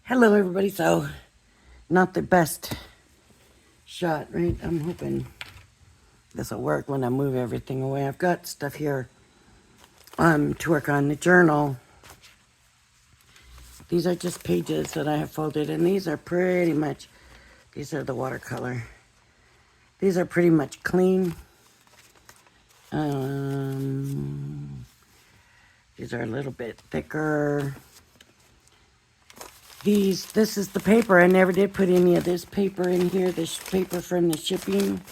Hello, everybody. So, not the best shot, right? I'm hoping this will work when I move everything away. I've got stuff here to work on the journal. These are just pages that I have folded, and these are pretty much, these are the watercolor. These are pretty much clean. These are a little bit thicker. This is the paper. I never did put any of this paper in here, this paper from the shipping.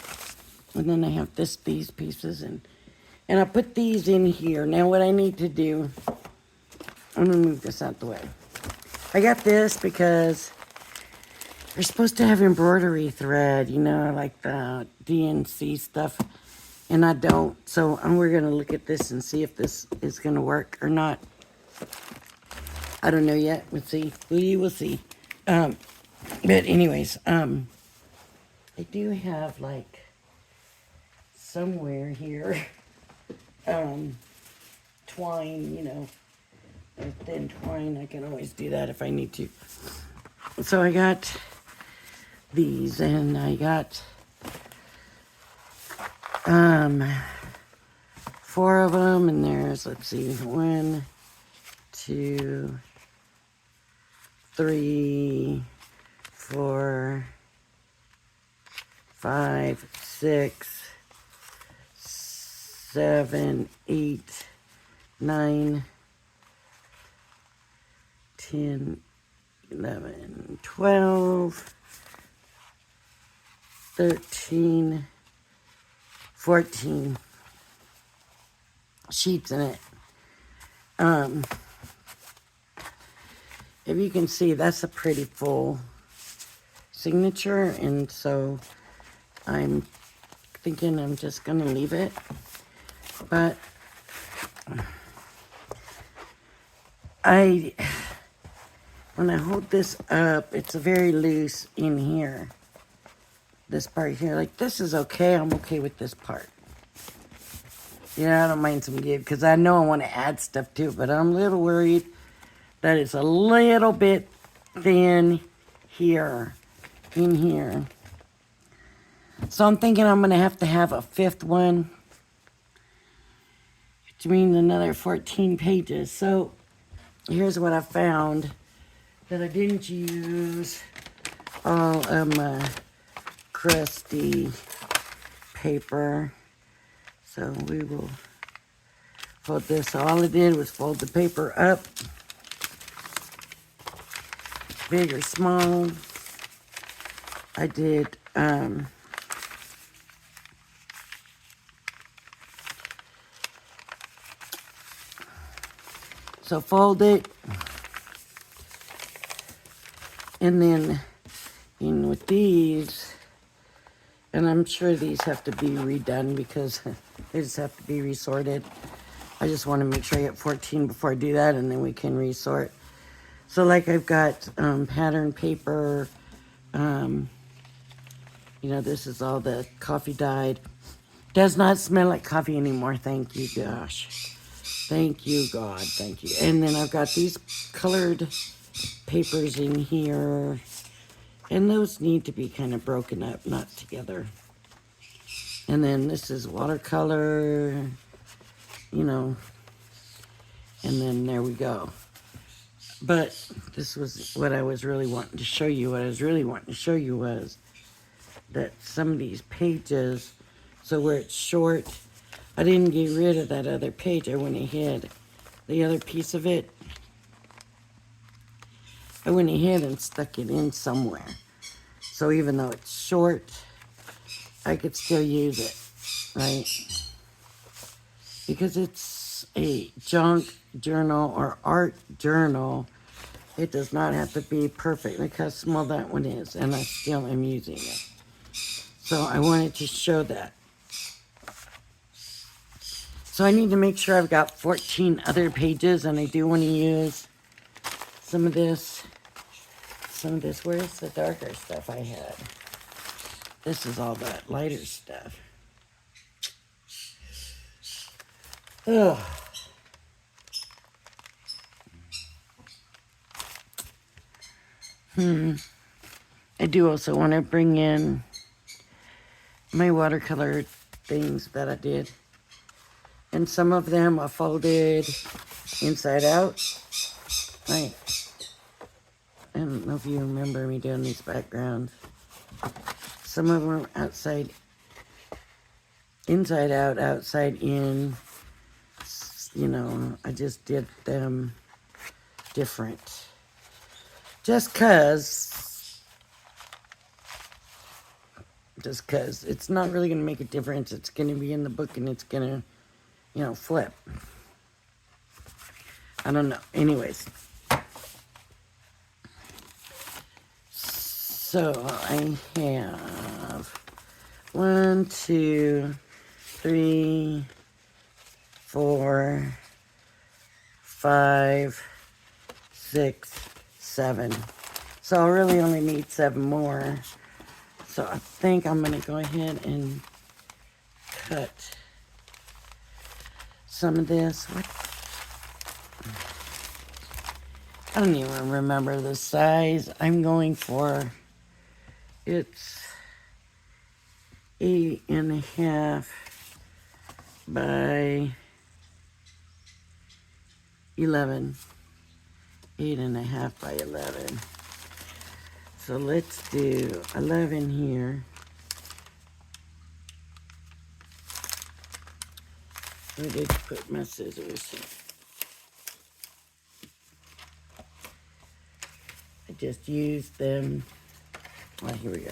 And then I have these pieces, and I put these in here. Now what I need to do, I'm gonna move this out the way. I got this because they're supposed to have embroidery thread, you know, like the DNC stuff, and I don't. So we're gonna look at this and see if this is gonna work or not. I don't know yet. We'll see. We will see. But anyways, I do have like somewhere here twine, you know, or thin twine. I can always do that if I need to. So I got these, and I got 4 of them, and there's, let's see, 1, 2, 3, 4, 5, 6, 7, 8, 9, 10, 11, 12, 13, 14 sheets in it. If you can see, that's a pretty full signature, and so I'm thinking I'm just gonna leave it. But when I hold this up, it's very loose in here. This part here, like this is okay. I'm okay with this part. Yeah, I don't mind some give because I know I want to add stuff to it, but I'm a little worried that it's a little bit thin here, in here. So I'm thinking I'm going to have a 5th one, which means another 14 pages. So here's what I found that I didn't use all of my crusty paper. So we will fold this. So all I did was fold the paper up, big or small. I did so fold it, and then in with these, and I'm sure these have to be redone because they just have to be resorted. I just want to make sure I get 14 before I do that, and then we can resort. So like I've got pattern paper, you know, this is all the coffee dyed. Does not smell like coffee anymore, thank you, gosh. Thank you, God, thank you. And then I've got these colored papers in here, and those need to be kind of broken up, not together. And then this is watercolor, you know, and then there we go. But this was what I was really wanting to show you. What I was really wanting to show you was that some of these pages, so where it's short, I didn't get rid of that other page. I went ahead, the other piece of it, I went ahead and stuck it in somewhere. So even though it's short, I could still use it, right? Because it's a junk journal or art journal, it does not have to be perfect. Look how small that one is, and I still am using it. So I wanted to show that. So I need to make sure I've got 14 other pages, and I do want to use some of this. Where's the darker stuff I had? This is all that lighter stuff. Ugh. I do also want to bring in my watercolor things that I did. And some of them are folded inside out. Right. I don't know if you remember me doing these backgrounds. Some of them are outside, inside out, outside in. You know, I just did them different. Just cause it's not really gonna make a difference. It's gonna be in the book and it's gonna, you know, flip. I don't know. Anyways. So I have 1, 2, 3, 4, 5, 6, 7. So I really only need 7 more. So I think I'm going to go ahead and cut some of this. What? I don't even remember the size I'm going for. It's 8.5 by 11. 8.5 by 11. So let's do 11 here. Where did I put my scissors? I just used them. Well, here we go.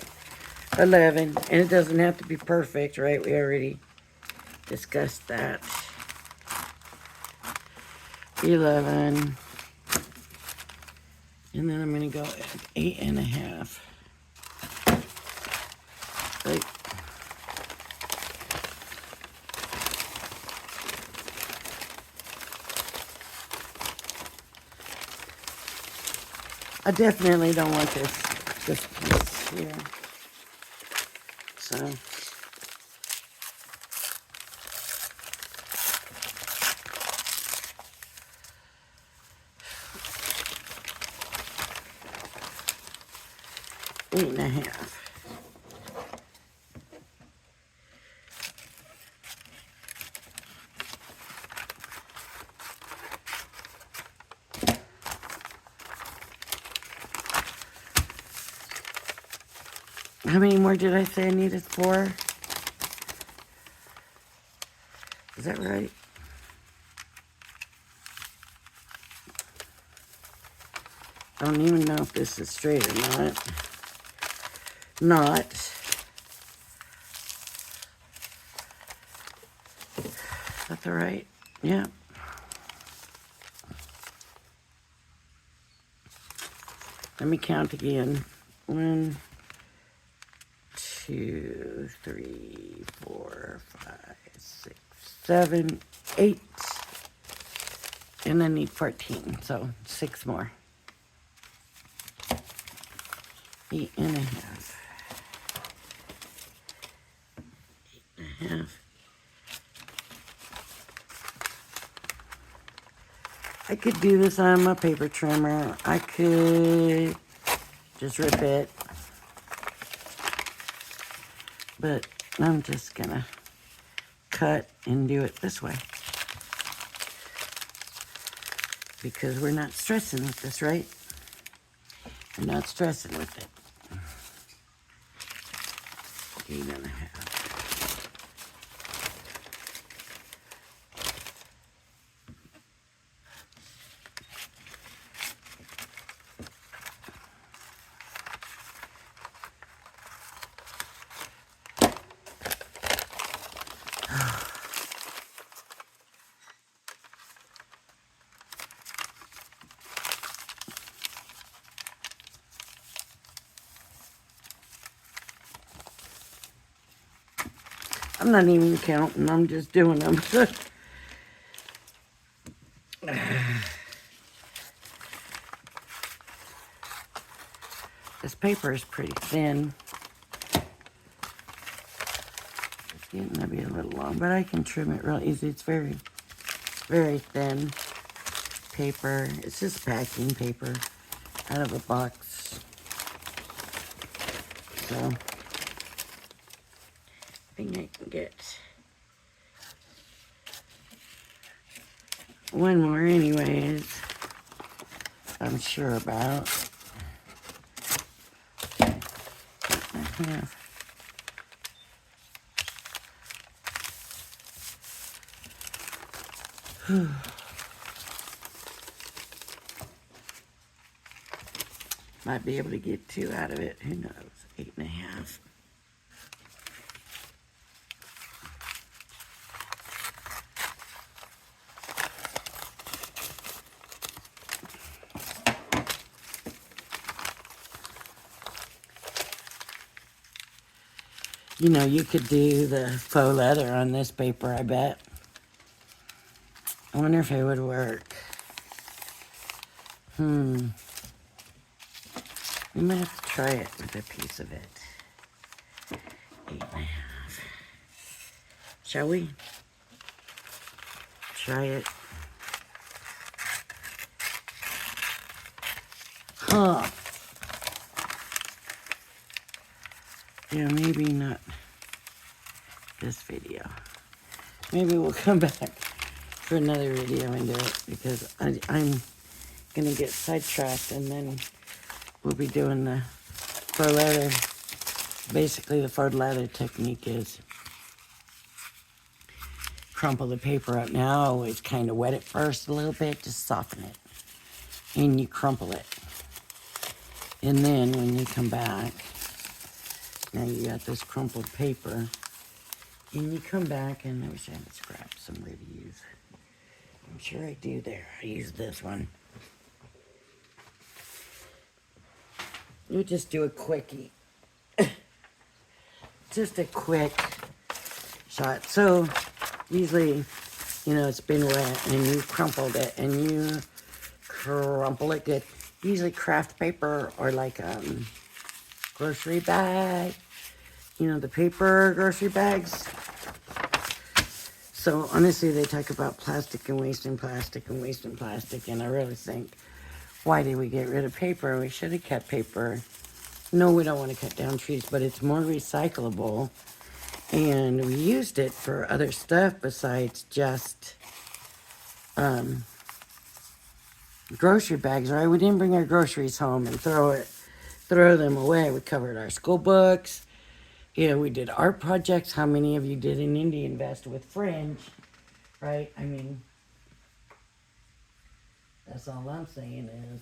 11, and it doesn't have to be perfect, right? We already discussed that. 11. And then I'm going to go at 8.5. Right. I definitely don't want this piece here. So. Eight and a half. How many more did I say I needed? 4? Is that right? I don't even know if this is straight or not. Not. That's all right. Yeah. Let me count again. 1, 2, 3, 4, 5, 6, 7, 8. And I need 14, so 6 more. 8.5. 8.5. I could do this on my paper trimmer. I could just rip it. But I'm just gonna cut and do it this way. Because we're not stressing with this, right? We're not stressing with it. 8.5. I'm not even counting, I'm just doing them. This paper is pretty thin. It's getting to be a little long, but I can trim it real easy. It's very, very thin paper. It's just packing paper out of a box. so I think I can get one more anyways, I'm sure about. Yeah. Might be able to get 2 out of it. Who knows? 8.5. You know, you could do the faux leather on this paper, I bet. I wonder if it would work. We might have to try it with a piece of it. 8.5. Shall we? Try it. Huh. Yeah, maybe not this video. Maybe we'll come back for another video and do it because I'm gonna get sidetracked and then we'll be doing the faux leather. Basically, the faux leather technique is crumple the paper up. Now I always kind of wet it first a little bit, just soften it. And you crumple it. And then when you come back, now you got this crumpled paper. And you come back, and I wish I had scraps somewhere to use. I'm sure I do there. I use this one. You just do a quickie. Just a quick shot. So, usually, you know, it's been wet, and you crumpled it, and you crumple it good. Usually craft paper or like grocery bag. You know, the paper grocery bags. So, honestly, they talk about plastic and wasting plastic and wasting plastic. And I really think, why did we get rid of paper? We should have kept paper. No, we don't want to cut down trees, but it's more recyclable. And we used it for other stuff besides just grocery bags, right? We didn't bring our groceries home and throw them away. We covered our school books. Yeah, we did art projects. How many of you did an Indian vest with fringe, right? I mean, that's all I'm saying is,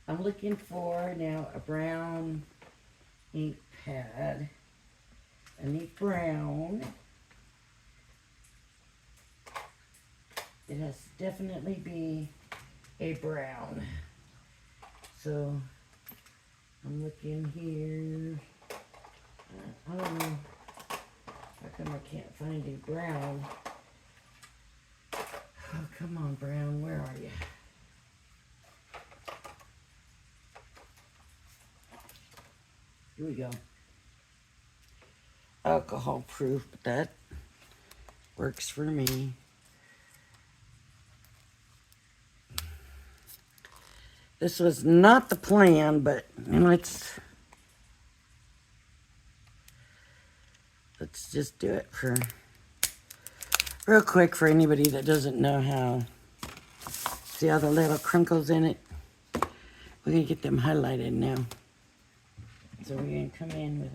I'm looking for now a brown ink pad. I need brown. It has to definitely be a brown. So, I'm looking here. I don't know. How come I can't find a brown? Oh, come on, brown. Where are you? Here we go. Alcohol proof, but that works for me. This was not the plan, but let's just do it for real quick for anybody that doesn't know how. See all the little crinkles in it? We're gonna get them highlighted now. So we're gonna come in with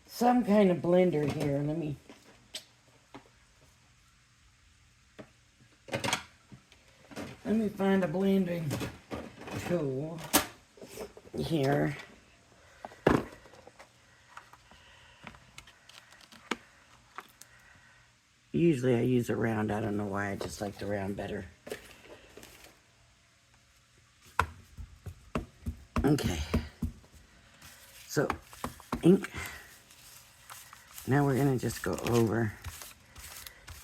some kind of blender here. Let me find a blending tool here. Usually I use a round. I don't know why. I just like the round better. Okay. So, ink. Now we're going to just go over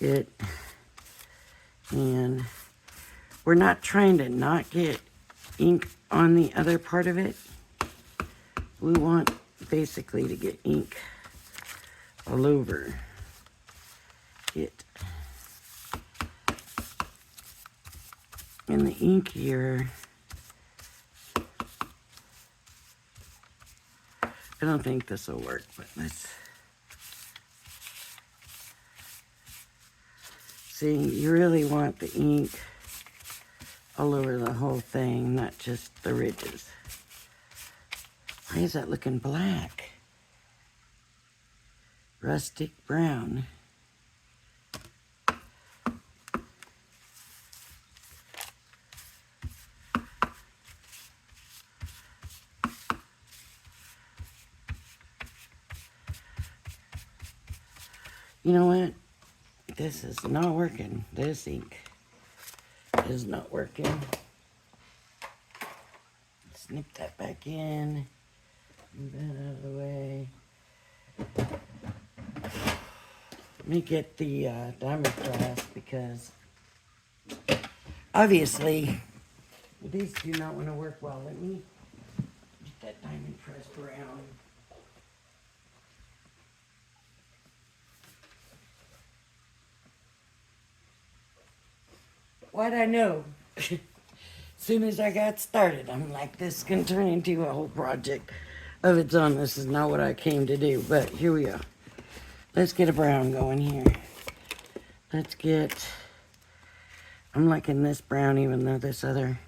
it. And we're not trying to not get ink on the other part of it. We want basically to get ink all over. get in the ink here. I don't think this will work, but let's see. You really want the ink all over the whole thing, not just the ridges. Why is that looking black? Rustic brown. You know what? This is not working. This ink is not working. Snip that back in. Move that out of the way. Let me get the diamond press because obviously these do not want to work well. Let me get that diamond press brown. What'd I know? As soon as I got started, I'm like, this can turn into a whole project of its own. This is not what I came to do, but here we go. Let's get a brown going here. Let's get, I'm liking this brown even though this other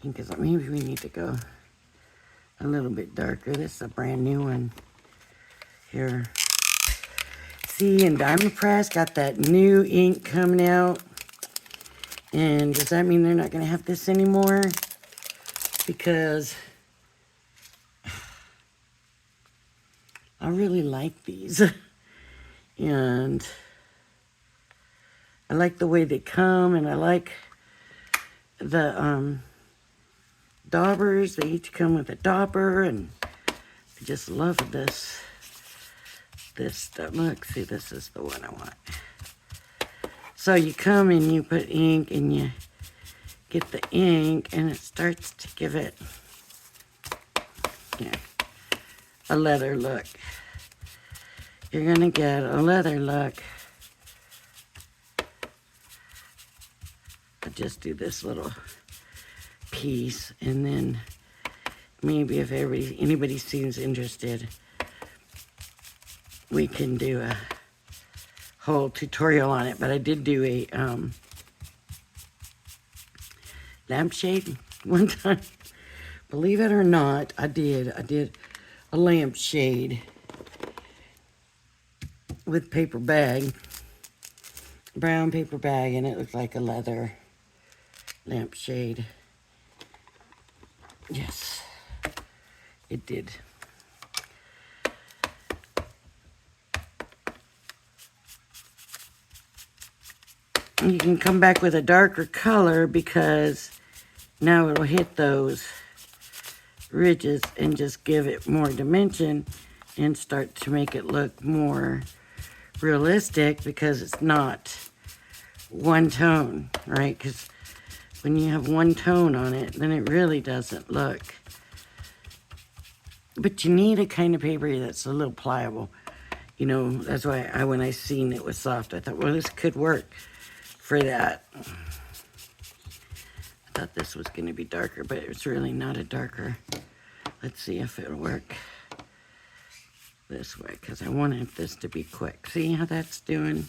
ink is, maybe we need to go a little bit darker. This is a brand new one here. See, and Diamond Press got that new ink coming out. And does that mean they're not going to have this anymore? Because I really like these. And I like the way they come, and I like the daubers. They each come with a dauber, and I just love this stuff. Look, see, this is the one I want. So you come and you put ink and you get the ink and it starts to give it a leather look. You're going to get a leather look. I just do this little piece, and then maybe if anybody seems interested, we can do a whole tutorial on it. But I did do a lampshade one time. Believe it or not, I did a lampshade with paper bag, brown paper bag, and it looked like a leather lampshade. Yes, it did. You can come back with a darker color because now it'll hit those ridges and just give it more dimension and start to make it look more realistic, because it's not one tone, right? Because when you have one tone on it, then it really doesn't look. But you need a kind of paper that's a little pliable. You know, that's why when I seen it was soft, I thought, well, this could work for that. I thought this was going to be darker, but it's really not a darker. Let's see if it'll work this way, because I wanted this to be quick. See how that's doing?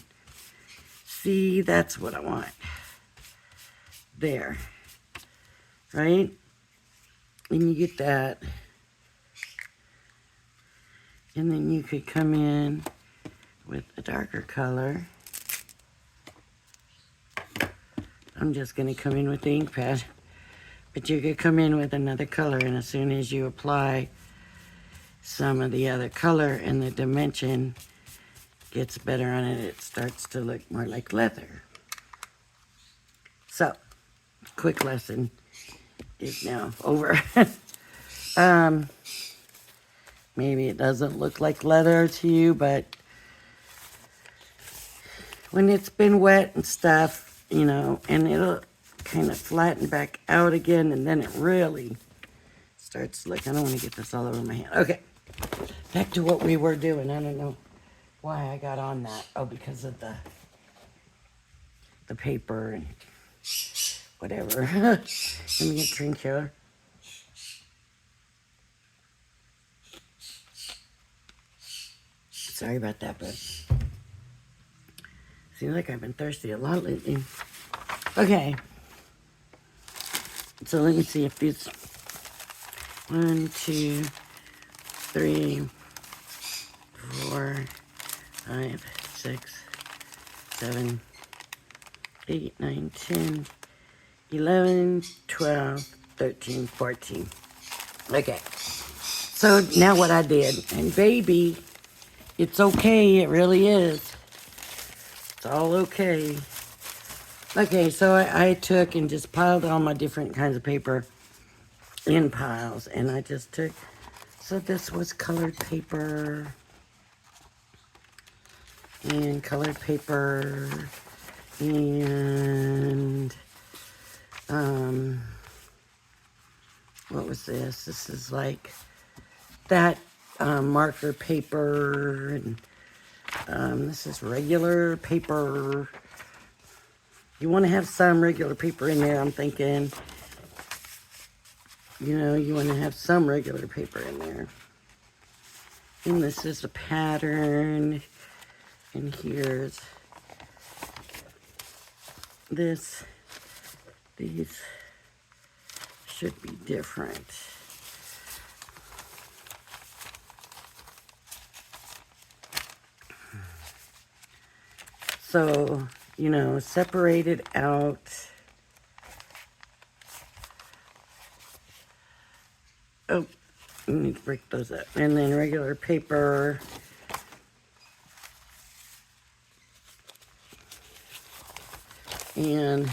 See, that's what I want. There. Right? And you get that. And then you could come in with a darker color. I'm just going to come in with the ink pad. But you could come in with another color, and as soon as you apply some of the other color and the dimension gets better on it, it starts to look more like leather. So, quick lesson is now over. Maybe it doesn't look like leather to you, but when it's been wet and stuff, you know, and it'll kind of flatten back out again, and then it really starts to look, I don't want to get this all over my hand. Okay, back to what we were doing. I don't know why I got on that. Oh, because of the paper and whatever. Let me get a drink here. Sorry about that, but seems like I've been thirsty a lot lately. Okay. So let me see if these 1, 2, 3, 4, 5, 6, 7, 8, 9, 10, 11, 12, 13, 14. Okay. So now what I did, and baby, it's okay, it really is. It's all okay. Okay, so I took and just piled all my different kinds of paper in piles, and I just took, so this was colored paper, and colored paper, and, what was this? This is like that marker paper, and this is regular paper. You want to have some regular paper in there, I'm thinking. You know, you want to have some regular paper in there. And this is a pattern. And here's this. These should be different. So, you know, separate it out. Oh, I need to break those up. And then regular paper. And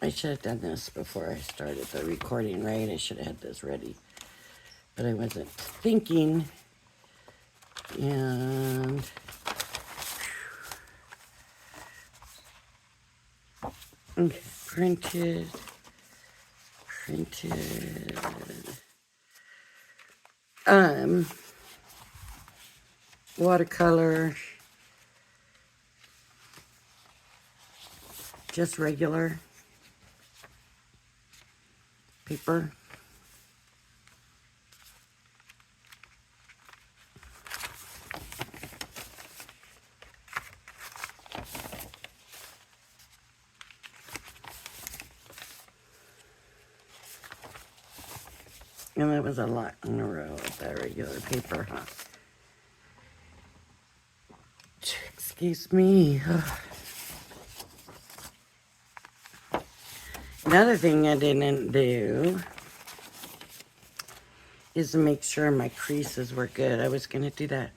I should have done this before I started the recording, right? I should have had this ready. But I wasn't thinking. And okay, printed. Watercolor, just regular paper. And that was a lot in a row of that regular paper, huh? Excuse me. Another thing I didn't do is to make sure my creases were good. I was going to do that.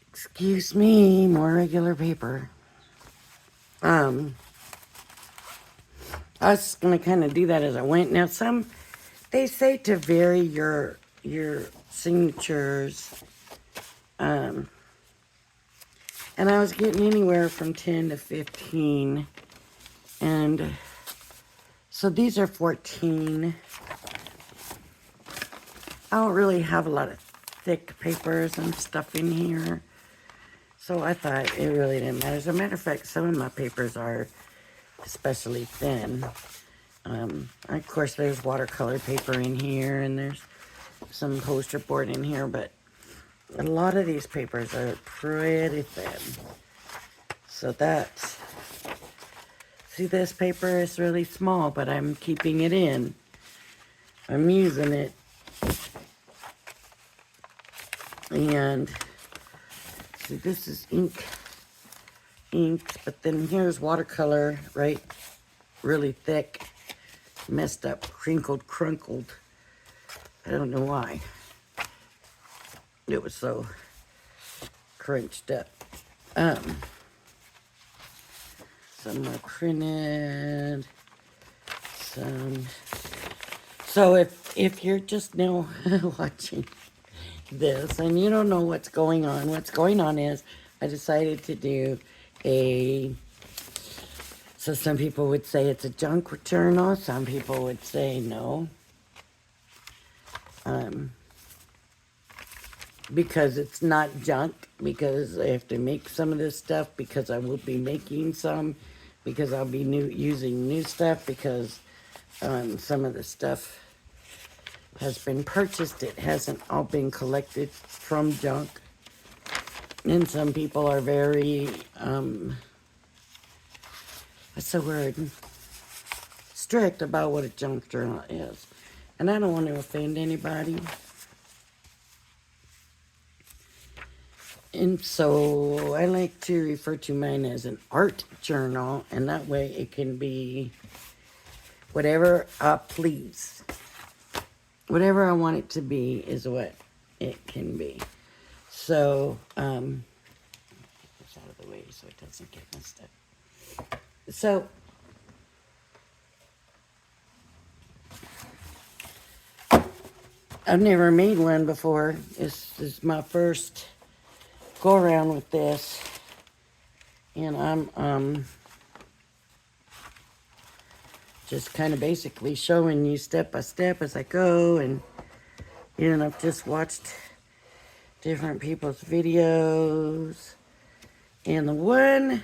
Excuse me, more regular paper. I was going to kind of do that as I went. Now, they say to vary your signatures. And I was getting anywhere from 10 to 15. And so these are 14. I don't really have a lot of thick papers and stuff in here. So I thought it really didn't matter. As a matter of fact, some of my papers are especially thin. Of course, there's watercolor paper in here, and there's some poster board in here, but a lot of these papers are pretty thin. So that's, see, this paper is really small, but I'm keeping it in. I'm using it. And see, this is inked, but then here's watercolor, right? Really thick, messed up, crinkled, crunkled. I don't know why. It was so crunched up. Some are printed. Some. So if you're just now watching this and you don't know what's going on is I decided to do so some people would say it's a junk journal, some people would say no. because it's not junk, because I have to make some of this stuff, because I will be making some, because I'll be using new stuff, because some of the stuff has been purchased. It hasn't all been collected from junk. And some people are very, what's the word? Strict about what a junk journal is. And I don't want to offend anybody. And so I like to refer to mine as an art journal, and that way it can be whatever I please. Whatever I want it to be is what it can be. So, get this out of the way so it doesn't get messed up. So, I've never made one before. This is my first go around with this, and I'm just kind of basically showing you step by step as I go, and I've just watched different people's videos, and the one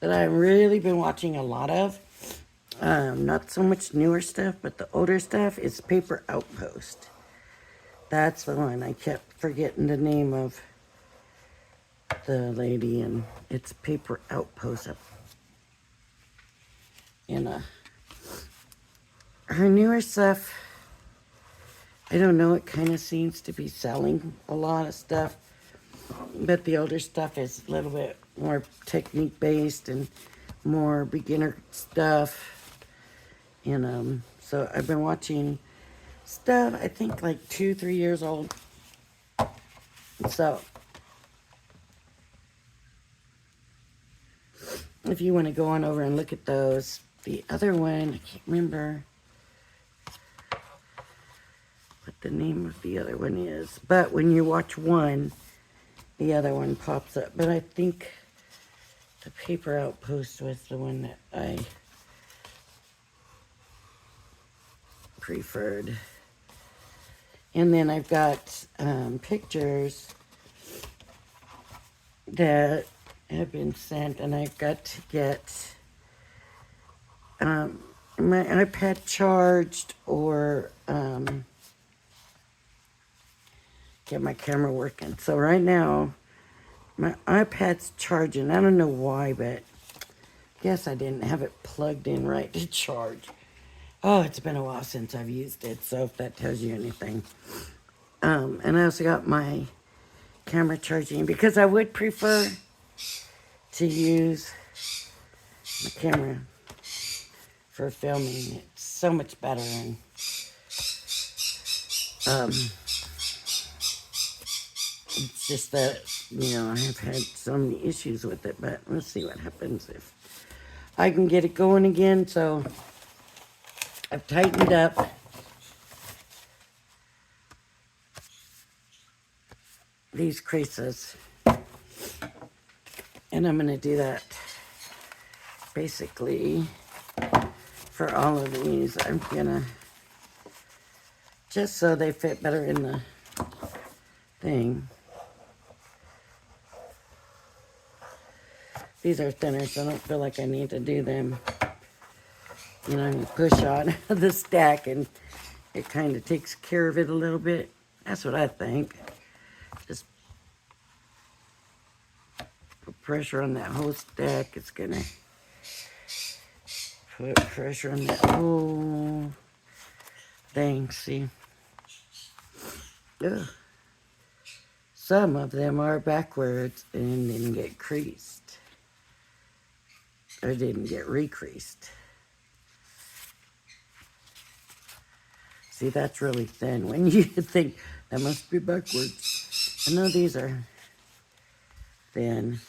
that I've really been watching a lot of, not so much newer stuff, but the older stuff, is Paper Outpost. That's the one. I kept forgetting the name of the lady, and it's Paper Outpost. And her newer stuff, I don't know, it kind of seems to be selling a lot of stuff, but the older stuff is a little bit more technique based and more beginner stuff. And so I've been watching stuff, I think like 2-3 years old. So if you want to go on over and look at those. The other one, I can't remember what the name of the other one is, but when you watch one, the other one pops up. But I think the Paper Outpost was the one that I preferred. And then I've got pictures that have been sent, and I've got to get my iPad charged, or get my camera working. So right now, my iPad's charging. I don't know why, but I guess I didn't have it plugged in right to charge. Oh, it's been a while since I've used it, so if that tells you anything. And I also got my camera charging, because I would prefer to use my camera for filming. It's so much better, and it's just that, I've had so many issues with it, but let's see what happens if I can get it going again. So I've tightened up these creases, and I'm going to do that basically for all of these. I'm going to, just so they fit better in the thing. These are thinner, so I don't feel like I need to do them. You push on the stack, and it kind of takes care of it a little bit. That's what I think. Just put pressure on that whole stack. It's going to put pressure on that whole thing, see? Ugh. Some of them are backwards and didn't get creased. Or didn't get recreased. See, that's really thin. When you think, that must be backwards. I know these are thin.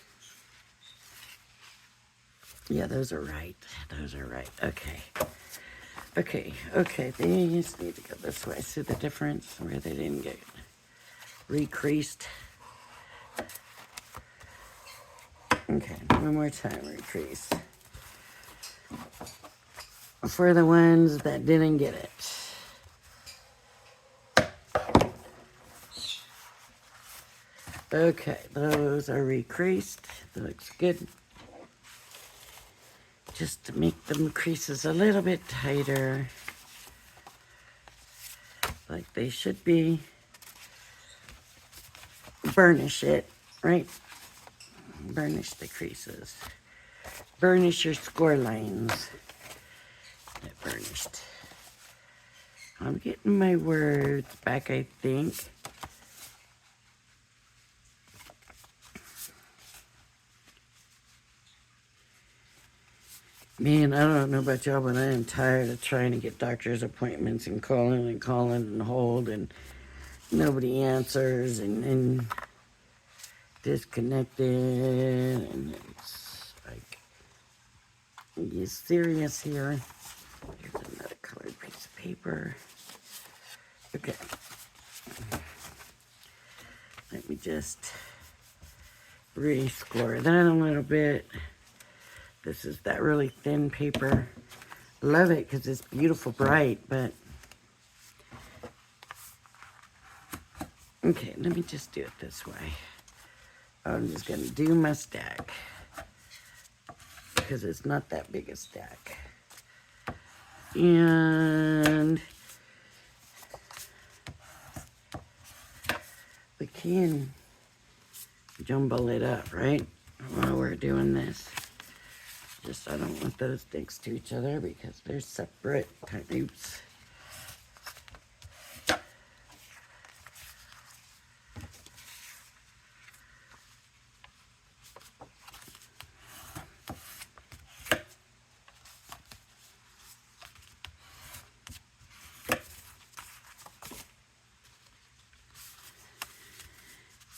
Yeah, those are right. Those are right. Okay. Okay. These need to go this way. See the difference where they didn't get recreased? Okay, one more time, recrease. For the ones that didn't get it. Okay, those are recreased. That looks good. Just to make them creases a little bit tighter, like they should be. Burnish it, right? Burnish the creases. Burnish your score lines. That burnished. I'm getting my words back, I think. Man, I don't know about y'all, but I am tired of trying to get doctor's appointments and calling and hold, and nobody answers, and disconnected, and it's like, are you serious here? Here's another colored piece of paper. Okay. Let me just rescore that a little bit. This is that really thin paper. Love it because it's beautiful bright, but okay, let me just do it this way. I'm just gonna do my stack because it's not that big a stack. And we can jumble it up, right? While we're doing this. Just, I don't want those next to each other because they're separate types.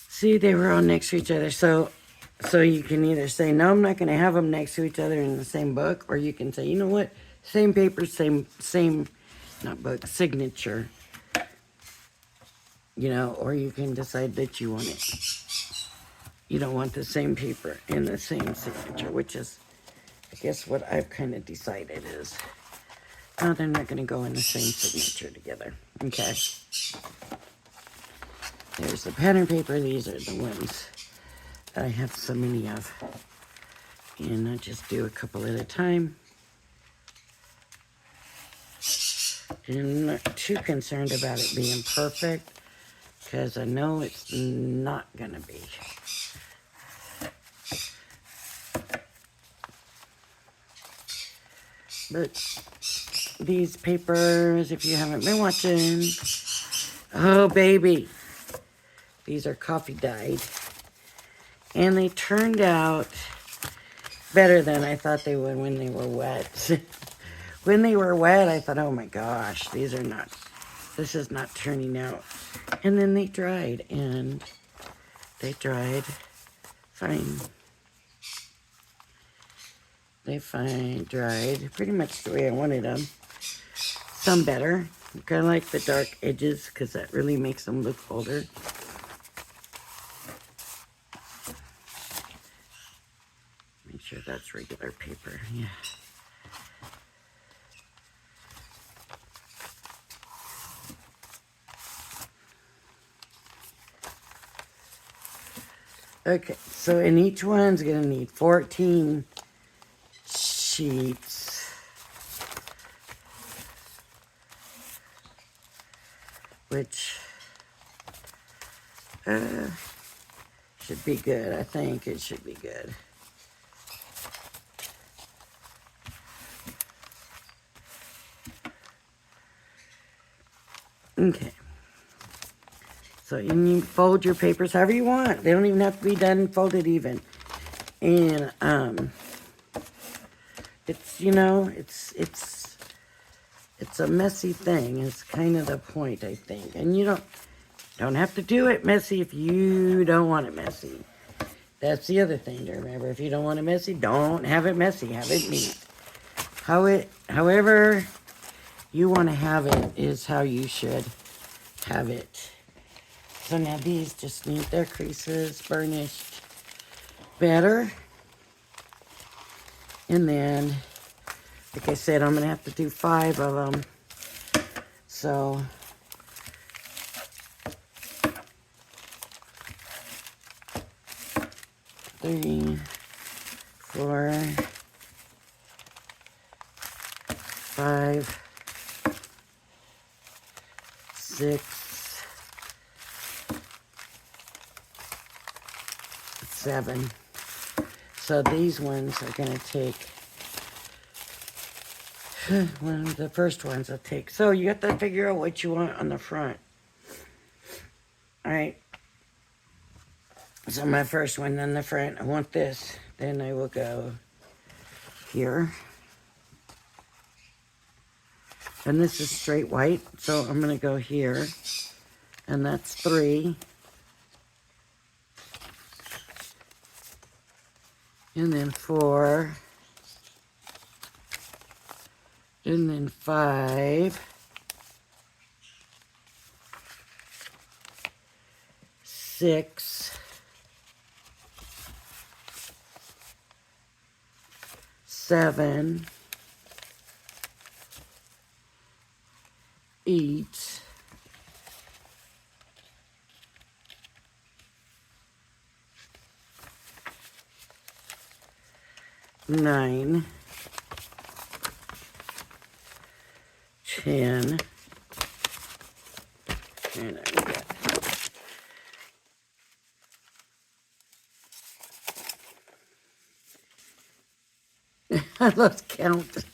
See, they were all next to each other. So you can either say, no, I'm not going to have them next to each other in the same book, or you can say, you know what, same paper, same, not book, signature. You know, or you can decide that you want it. You don't want the same paper and the same signature, which is, I guess, what I've kind of decided is, oh, they're not going to go in the same signature together. Okay. There's the pattern paper. These are the ones that I have so many of. And I just do a couple at a time. And I'm not too concerned about it being perfect, because I know it's not going to be. But these papers, if you haven't been watching, oh baby, these are coffee dyed. And they turned out better than I thought they would when they were wet. When they were wet, I thought, oh my gosh, this is not turning out. And then they dried, and they dried fine. They dried pretty much the way I wanted them. Some better. I kind of like the dark edges because that really makes them look bolder. Make sure that's regular paper. Yeah. Okay, so in each one's gonna need 14 sheets. Which should be good. I think it should be good. Okay. So you need to fold your papers however you want. They don't even have to be done folded even. And it's, you know, it's a messy thing. It's kind of the point, I think. And you don't have to do it messy if you don't want it messy. That's the other thing to remember. If you don't want it messy, don't have it messy. Have it neat. However you want to have it is how you should have it. So now these just need their creases burnished better. And then, like I said, I'm going to have to do 5 of them. So 3, 4, 5, 6, 7. So these ones are going to take, the first ones I'll take. So you have to figure out what you want on the front. All right. So my first one on the front, I want this. Then I will go here. And this is straight white, so I'm going to go here. And that's 3. And then 4. And then 5. 6. 7. 8. 9. 10. And I lost count.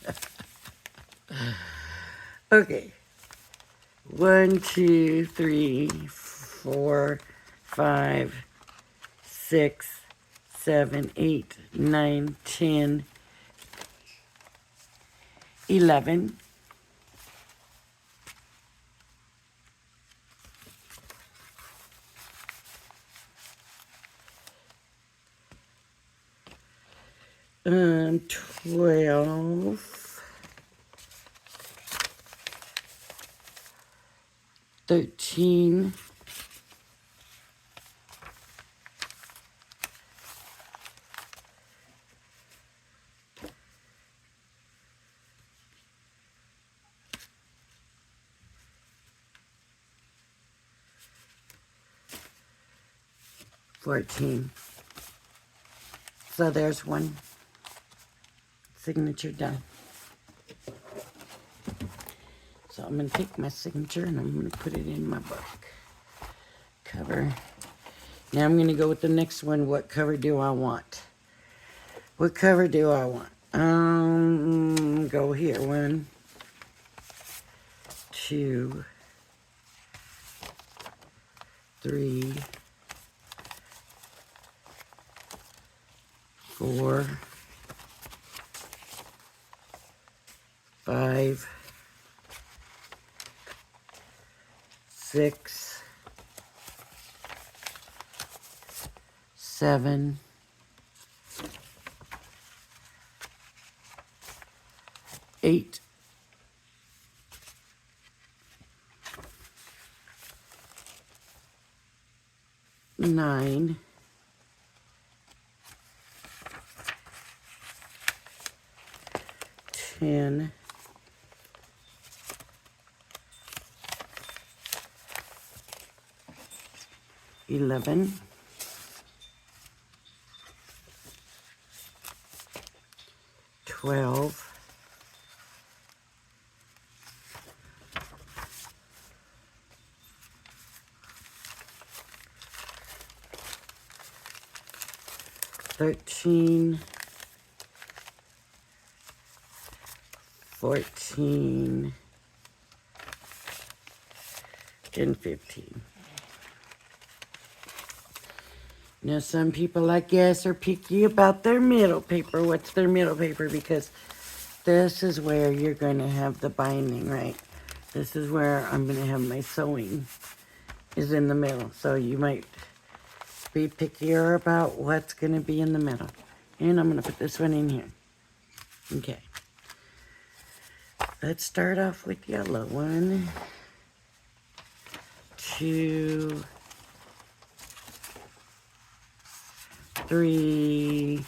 Okay. 1, 2, 3, 4, 5, 6, 7, 8, 9, 10, 11. 12, 13, 14. So there's one signature done. So I'm going to take my signature and I'm going to put it in my book. Cover. Now I'm going to go with the next one. What cover do I want? What cover do I want? Go here. 1, 2, 3, 4, 5, 6, 7, 8, 9, 10, 11, 12, 13, 14, and 15. Now, some people, I guess, are picky about their middle paper. What's their middle paper? Because this is where you're going to have the binding, right? This is where I'm going to have my sewing, is in the middle. So you might be pickier about what's going to be in the middle. And I'm going to put this one in here. Okay. Let's start off with yellow. 1, 2, 3,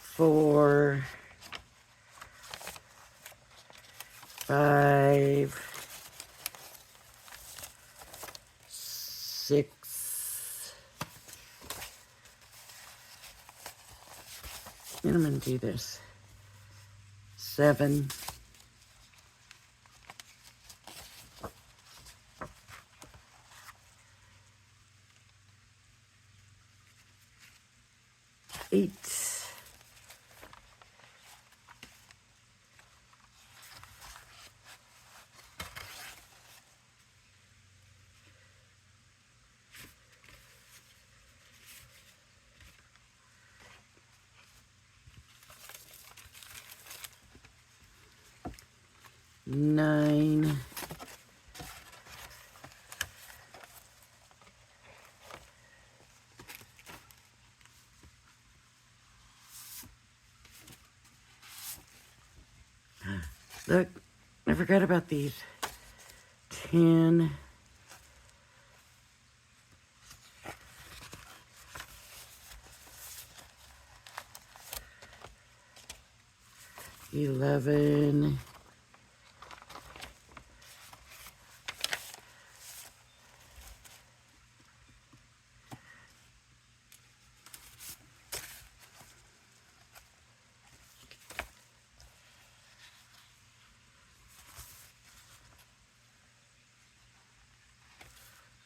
4, 5, 6. And I'm going to do this. 7. 8. 9. 'Look, I forgot about these. 10. 11.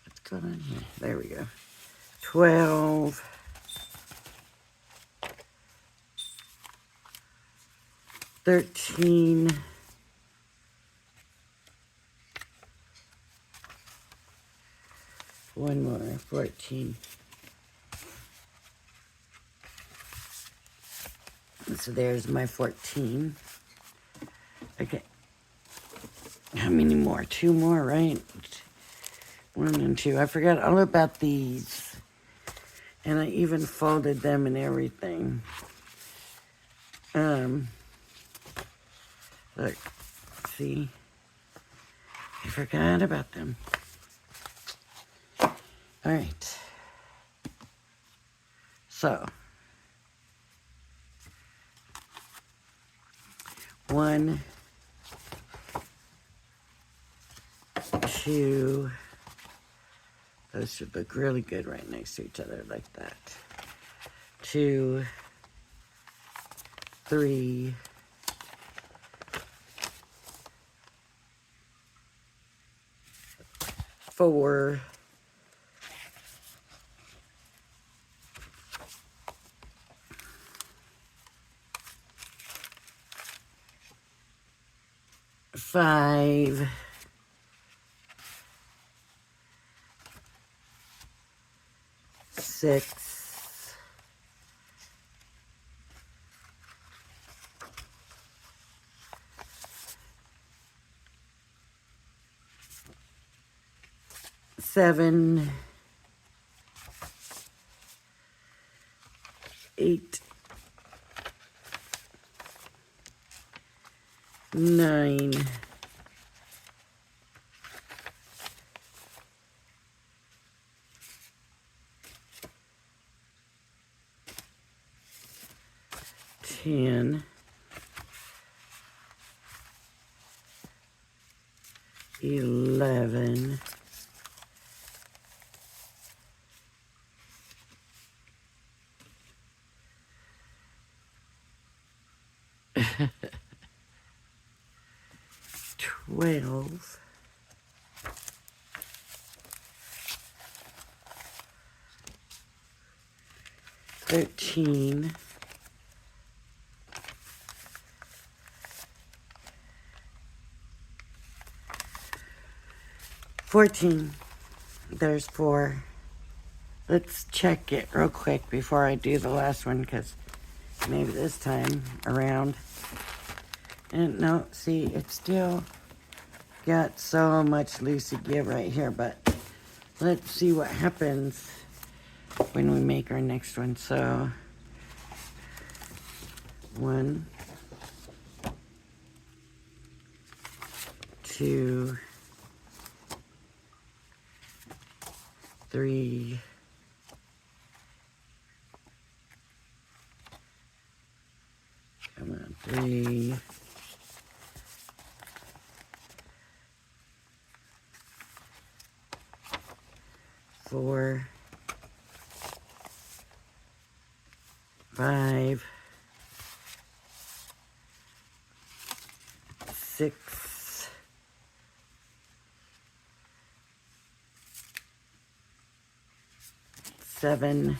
'What's going on here? There we go. 12. 13. 1 more. 14. So there's my 14. Okay. How many more? 2 more, right? 1 and 2. I forgot all about these. And I even folded them and everything. Look, see? I forgot about them. All right. So, 1, 2. Those should look really good right next to each other like that. 2, 3, 4, 5, 6, 7, 8, 9, 10, 11, 12, 13, 14. There's 4. Let's check it real quick before I do the last one, because maybe this time around. And no, see, it's still got so much loosey give right here, but let's see what happens when we make our next one. So, 1, 2, 3, 3, 4, 4, 5, 6, 7,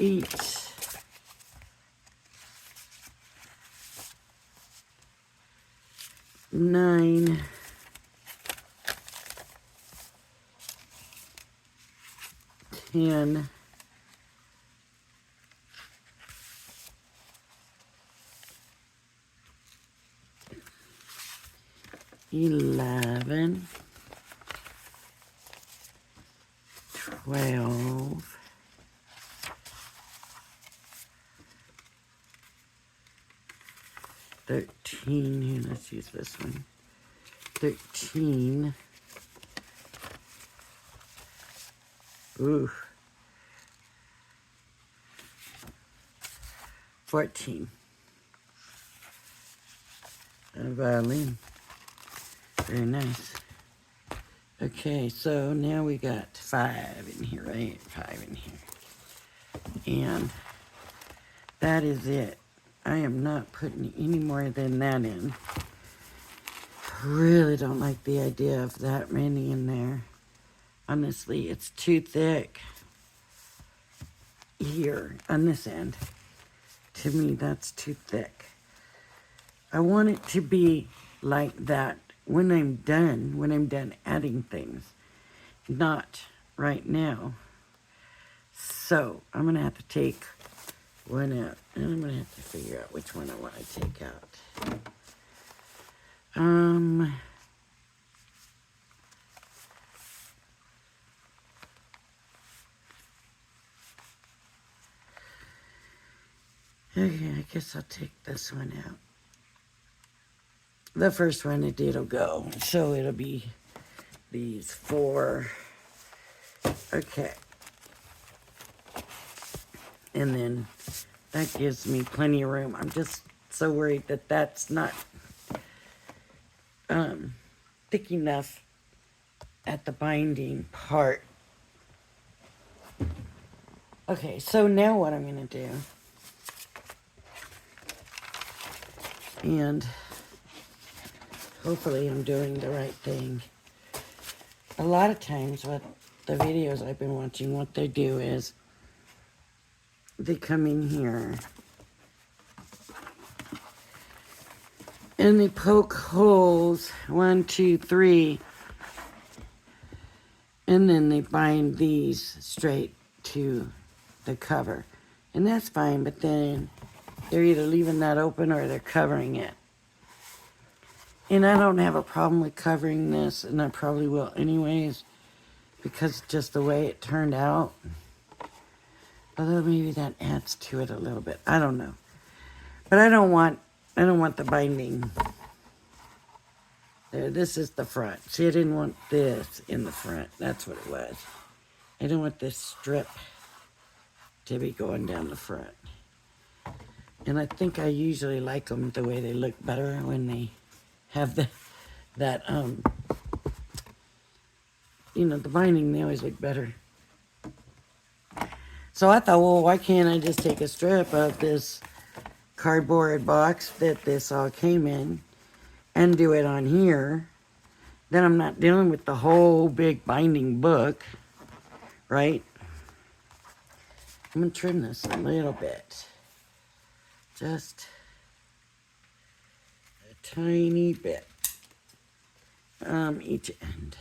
8, 9, 10, 11, 12, 13. Here, let's use this one. 13. Ooh. 14. A violin. Very nice. Okay, so now we got 5 in here, right? 5 in here. And that is it. I am not putting any more than that in. Really don't like the idea of that many in there. Honestly, it's too thick here on this end. To me, that's too thick. I want it to be like that when I'm done adding things, not right now. So I'm gonna have to take one out, and I'm gonna have to figure out which one I want to take out. Okay, I guess I'll take this one out. The first one it'll go, so it'll be these 4. Okay. And then that gives me plenty of room. I'm just so worried that that's not thick enough at the binding part. Okay, so now what I'm going to do, and hopefully I'm doing the right thing. A lot of times what the videos I've been watching, what they do is they come in here and they poke holes, 1, 2, 3, and then they bind these straight to the cover. And that's fine, but then they're either leaving that open or they're covering it. And I don't have a problem with covering this, and I probably will anyways, because just the way it turned out. Although maybe that adds to it a little bit. I don't know. But I don't want the binding. There, this is the front. See, I didn't want this in the front. That's what it was. I didn't want this strip to be going down the front. And I think I usually like them the way they look better when they have the binding. They always look better. So I thought, well, why can't I just take a strip of this cardboard box that this all came in and do it on here? Then I'm not dealing with the whole big binding book, right? I'm going to trim this a little bit. Just a tiny bit. Each end.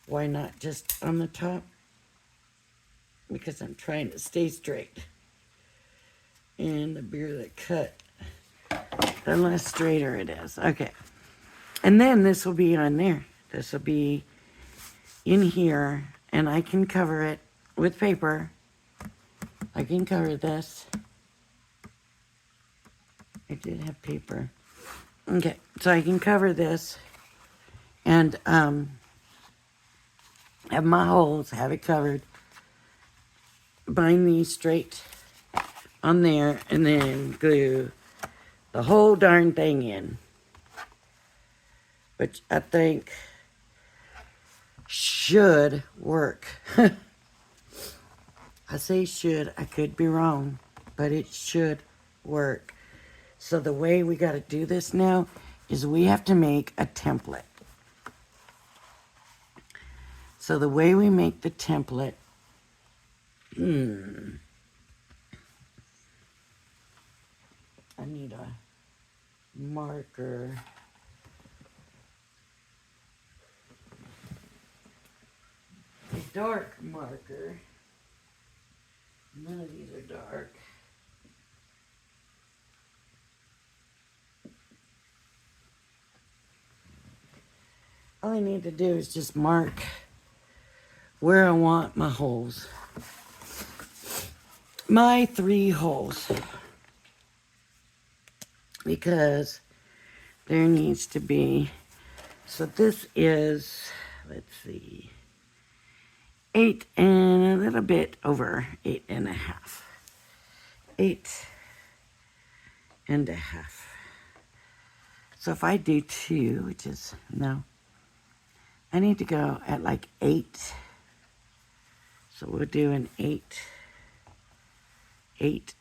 Why not just on the top? Because I'm trying to stay straight. And the bigger the cut, the less straighter it is. Okay. And then this will be on there. This will be in here, and I can cover it with paper. I can cover this. I did have paper. Okay, so I can cover this and have my holes, have it covered. Bind these straight on there, and then glue the whole darn thing in. Which I think should work. I say should, I could be wrong, but it should work. So the way we got to do this now is we have to make a template. So the way we make the template, I need a marker. A dark marker. None of these are dark. All I need to do is just mark where I want my holes. My 3 holes. Because there needs to be, so this is, let's see, 8 and a little bit over 8.5. 8.5. So if I do 2, which is, no, I need to go at like 8. So we'll do an 8. 8.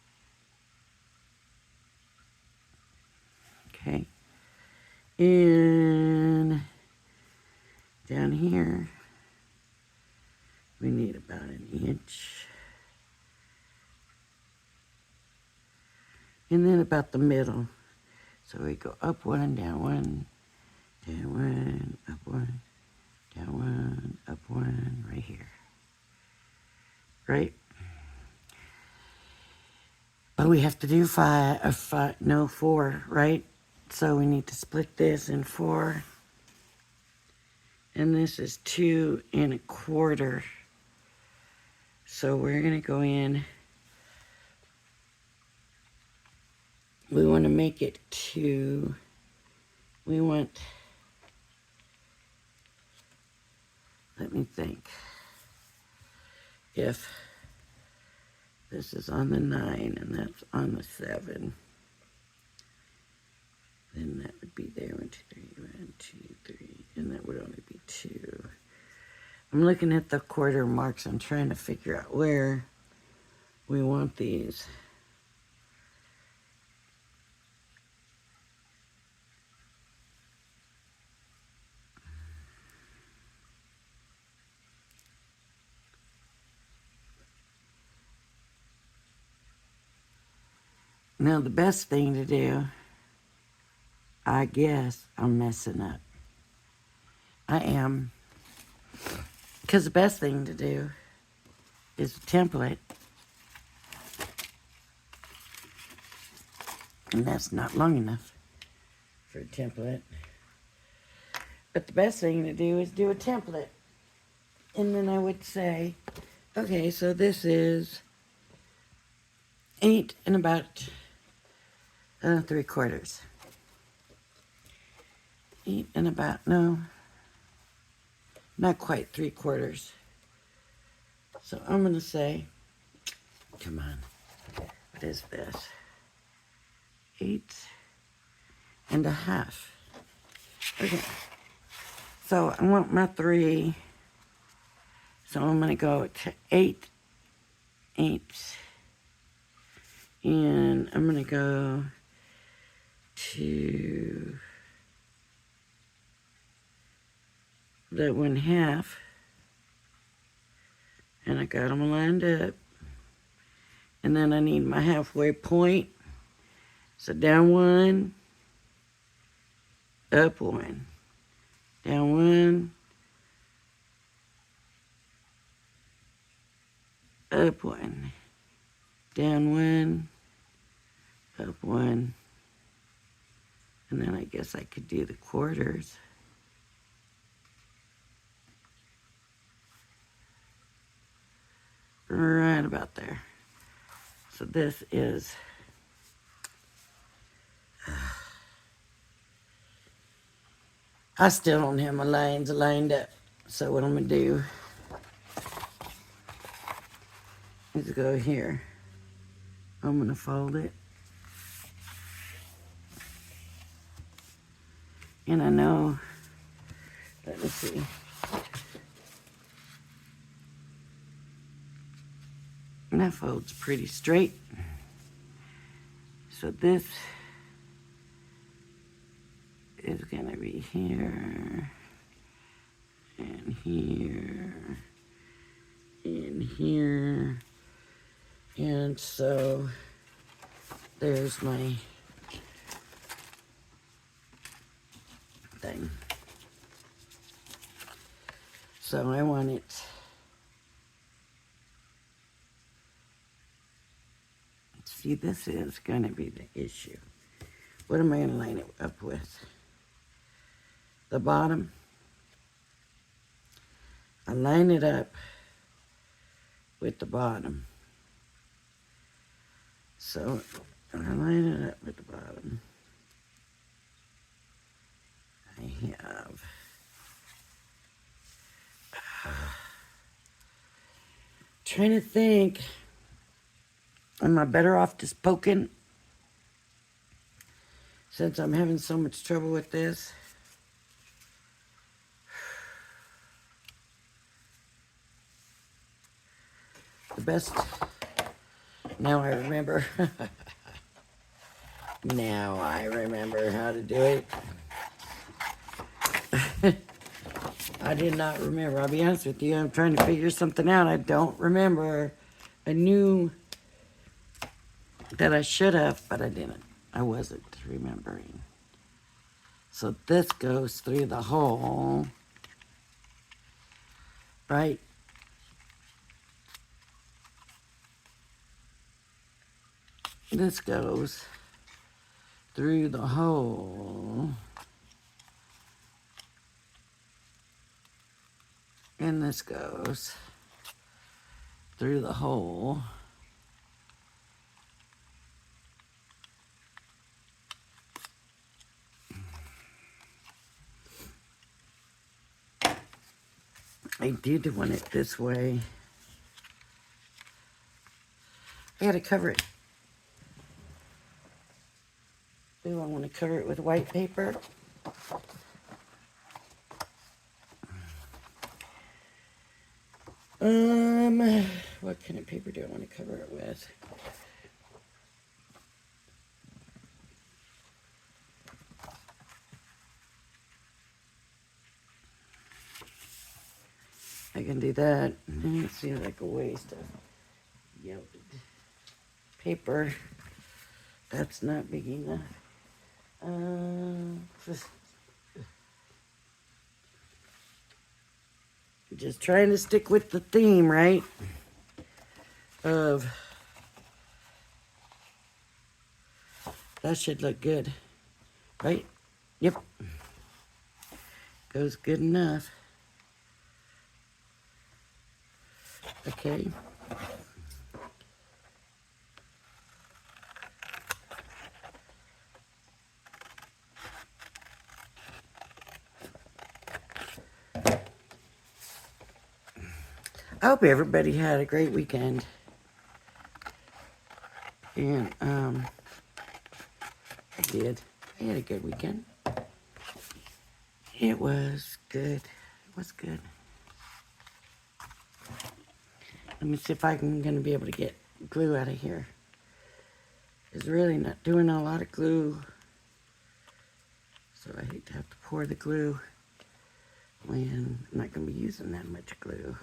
Okay. And down here, we need about an inch. And then about the middle. So we go up 1, down 1, down 1, up 1, down 1, up 1, right here. Right? But we have to do 4, right? So we need to split this in 4. And this is 2 1/4. So we're going to go in. We want to make it 2. We want, let me think. If this is on the 9 and that's on the 7, then that would be there. 1, 2, 3, 1, 2, 3, and that would only be 2. I'm looking at the quarter marks. I'm trying to figure out where we want these. Now the best thing to do, I guess I'm messing up. I am. Because the best thing to do is a template. And that's not long enough for a template. But the best thing to do is do a template. And then I would say, okay, so this is 8 and about 3/4. 8 and about, no, not quite 3/4. So I'm going to say, come on, what is this? 8.5. Okay, so I want my 3. So I'm going to go to 8. And I'm going to go to that 1/2. And I got them lined up. And then I need my halfway point. So down 1, up 1, down 1, up 1, down 1, up 1, and then I guess I could do the quarters. Right about there. So this is, I still don't have my lines lined up. So what I'm going to do is go here. I'm going to fold it. And I know, let me see. And that folds pretty straight. So this is gonna be here, and here, and here. And so there's my thing. So I want it, see, this is gonna be the issue. What am I gonna line it up with? The bottom. I line it up with the bottom. So I line it up with the bottom. I have trying to think, am I better off just poking since I'm having so much trouble with this? The best, now I remember. Now I remember how to do it. I did not remember. I'll be honest with you. I'm trying to figure something out. I don't remember. I knew that I should have, but I didn't. I wasn't remembering. So this goes through the hole, right? This goes through the hole. And this goes through the hole. I did want it this way. I gotta cover it. Do I want to cover it with white paper? What kind of paper do I want to cover it with? I can do that. It seems like a waste of yellowed paper. That's not big enough. Just trying to stick with the theme, right? Of that should look good, right? Yep. Goes good enough. Okay. I hope everybody had a great weekend. And, I did. I had a good weekend. It was good. It was good. Let me see if I'm going to be able to get glue out of here. It's really not doing a lot of glue. So I hate to have to pour the glue when I'm not going to be using that much glue.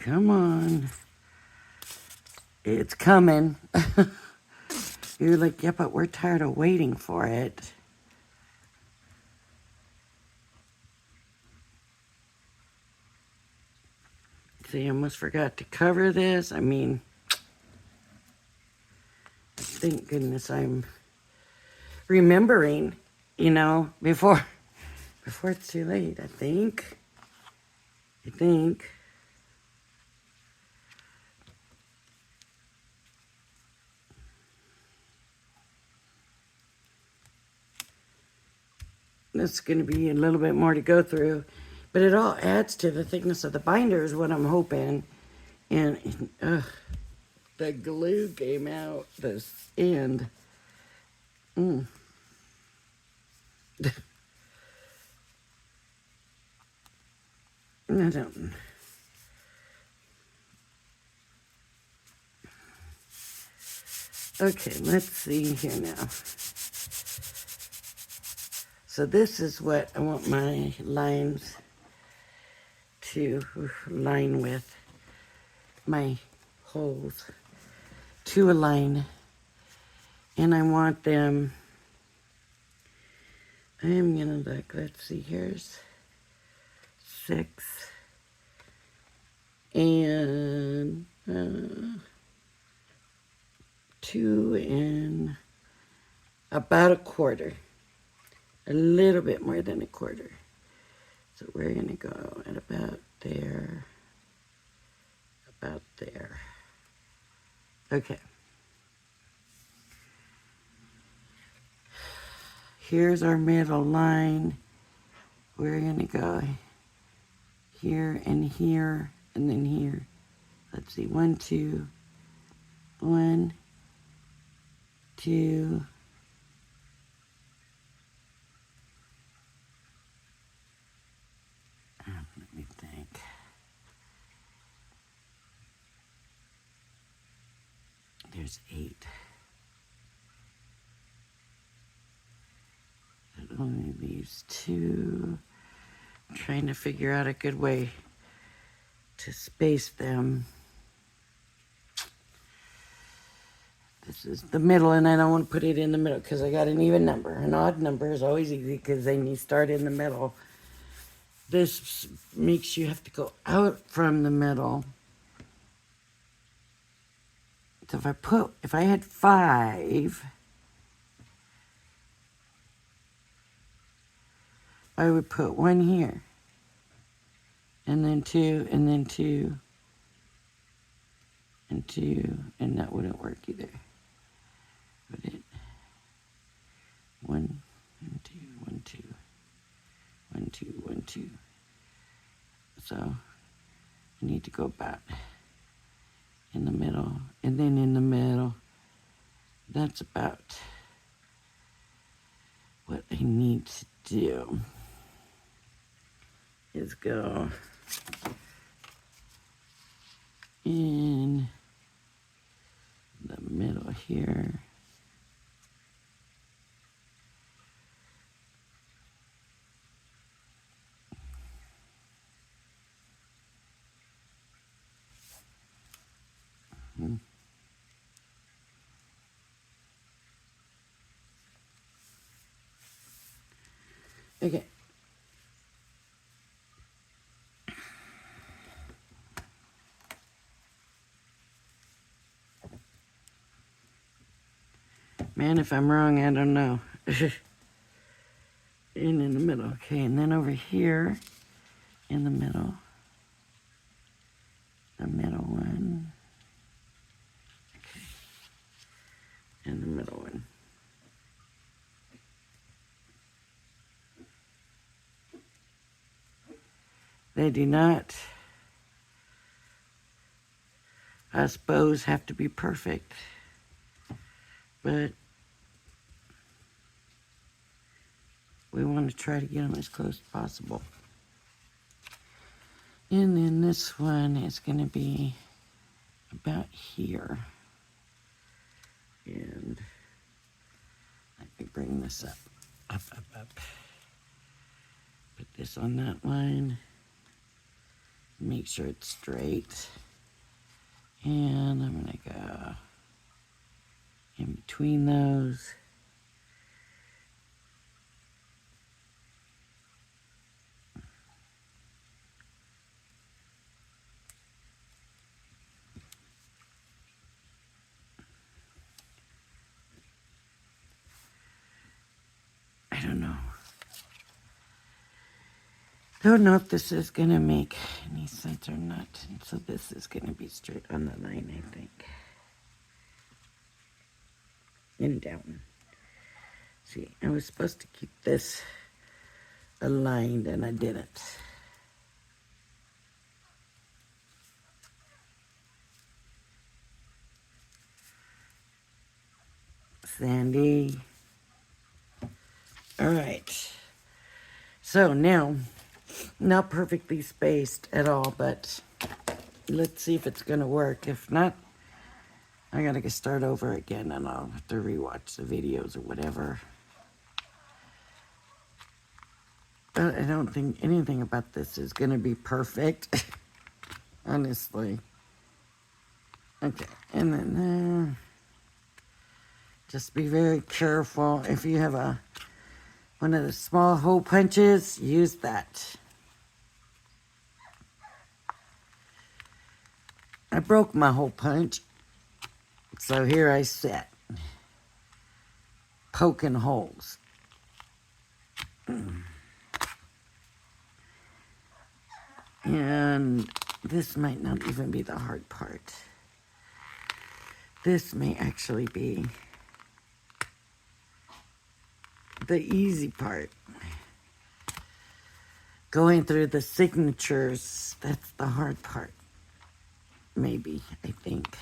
Come on. It's coming. You're like, yeah, but we're tired of waiting for it. See, I almost forgot to cover this. I mean, thank goodness I'm remembering, you know, before it's too late, I think. That's going to be a little bit more to go through But it all adds to the thickness of the binder is what I'm hoping. And the glue came out this end. Mm. I don't. Okay, let's see here now. So this is what I want my lines to line with, my holes to align. And I want them, I am gonna look, let's see, here's 6 and 2 and about a quarter, a little bit more than a quarter. So we're gonna go at about there, about there. Okay. Here's our middle line. We're gonna go here and here and then here. Let's see, 1, 2, 1, 2. Let me think. There's 8. It only leaves 2. I'm trying to figure out a good way to space them. This is the middle, and I don't want to put it in the middle because I got an even number. An odd number is always easy because then you start in the middle. This makes you have to go out from the middle. So if I had 5, I would put 1 here, and then 2, and then 2, and 2, and that wouldn't work either. Would it? 1, and 2, 1, 2, 1, 2, 1, 2. So I need to go back in the middle, and then in the middle. That's about what I need to do. Is go in the middle here. Okay. Man, if I'm wrong, I don't know. In the middle. Okay, and then over here, in the middle, the middle one. Okay, and the middle one. They do not, I suppose, have to be perfect, but we want to try to get them as close as possible. And then this one is going to be about here. And let me bring this up, up. Put this on that line. Make sure it's straight. And I'm going to go in between those. I don't know. Don't know if this is going to make any sense or not. And so this is going to be straight on the line, I think. And down. See, I was supposed to keep this aligned and I didn't. Sandy. All right. So now, not perfectly spaced at all, but let's see if it's going to work. If not, I got to start over again and I'll have to rewatch the videos or whatever. But I don't think anything about this is going to be perfect, honestly. Okay, and then just be very careful. If you have one of the small hole punches, use that. I broke my hole punch, so here I sit, poking holes. And this might not even be the hard part. This may actually be the easy part. Going through the signatures, that's the hard part. Maybe, I think.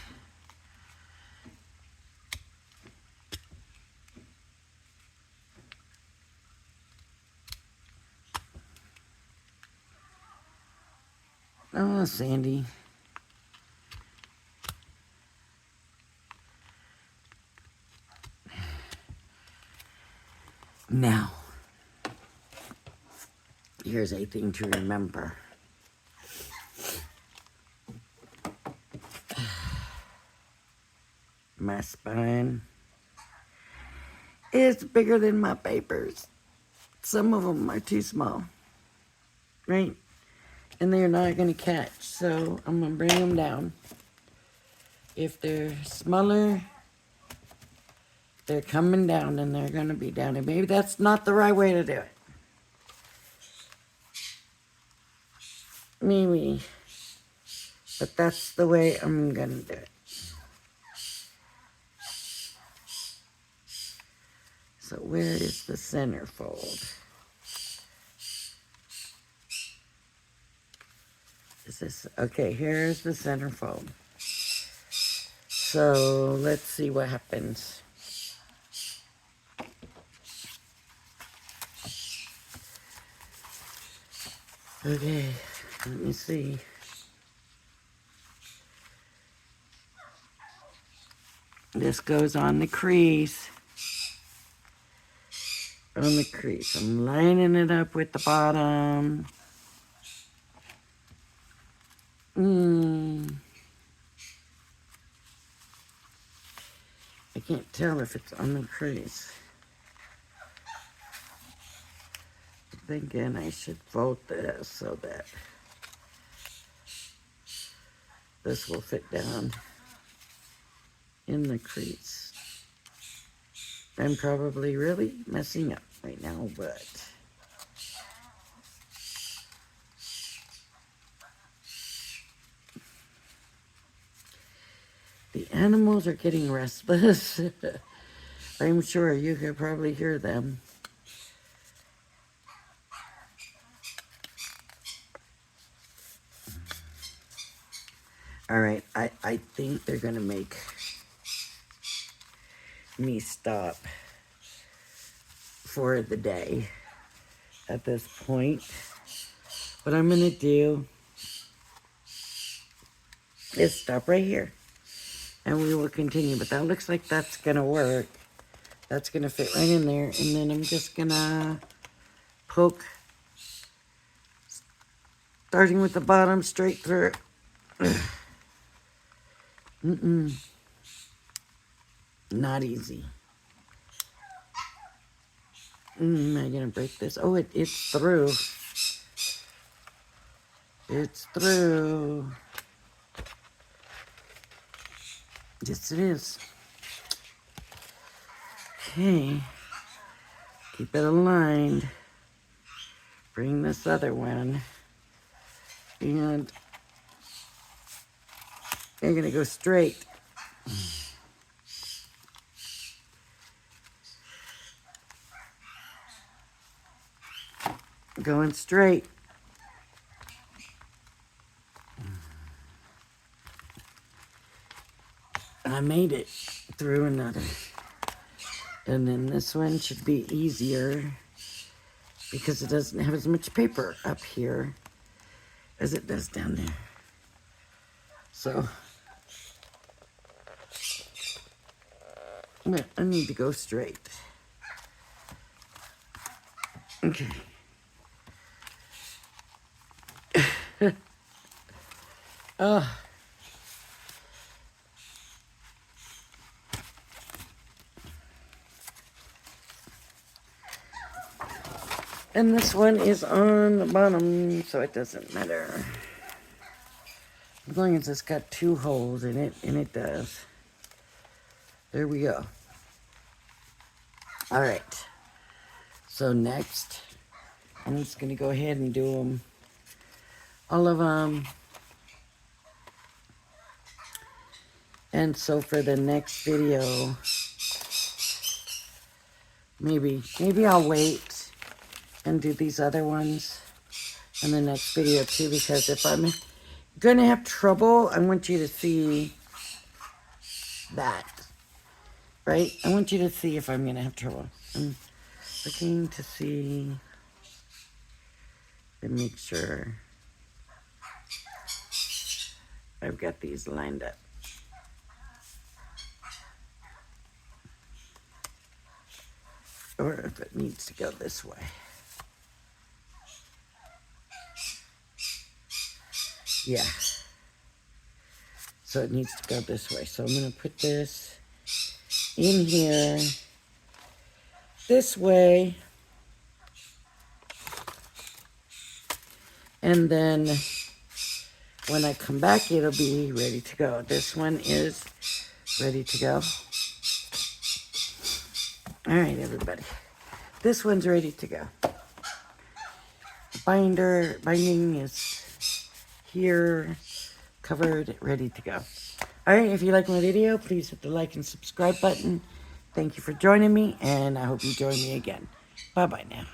Oh, Sandy. Now, here's a thing to remember. My spine is bigger than my papers. Some of them are too small, right? And they're not going to catch, so I'm going to bring them down. If they're smaller, they're coming down and they're going to be down. And maybe that's not the right way to do it. Maybe. But that's the way I'm going to do it. So where is the center fold? Is this, okay, here's the center fold. So let's see what happens. Okay, let me see. This goes on the crease. On the crease. I'm lining it up with the bottom. I can't tell if it's on the crease. I'm thinking I should fold this so that this will fit down in the crease. I'm probably really messing up right now, but the animals are getting restless. I'm sure you could probably hear them. All right, I think they're gonna make me stop for the day at this point. What I'm gonna do is stop right here and we will continue, but that looks like that's gonna work. That's gonna fit right in there, and then I'm just gonna poke, starting with the bottom straight through. Not easy. Am I gonna break this? Oh, it's through. It's through. Yes, it is. Okay. Keep it aligned. Bring this other one. And you're gonna go straight. Going straight. I made it through another. And then this one should be easier because it doesn't have as much paper up here as it does down there. So, I need to go straight. Okay. And this one is on the bottom, so it doesn't matter. As long as it's got 2 holes in it, and it does. There we go. All right. So next, I'm just going to go ahead and do them, all of them. And so for the next video, maybe I'll wait and do these other ones in the next video too, because if I'm going to have trouble, I want you to see that, right? I want you to see if I'm going to have trouble. I'm looking to see and make sure I've got these lined up. Or if it needs to go this way. Yeah. So it needs to go this way. So I'm going to put this in here this way. And then when I come back, it'll be ready to go. This one is ready to go. All right, everybody. This one's ready to go. Binding is here, covered, ready to go. All right, if you like my video, please hit the like and subscribe button. Thank you for joining me, and I hope you join me again. Bye-bye now.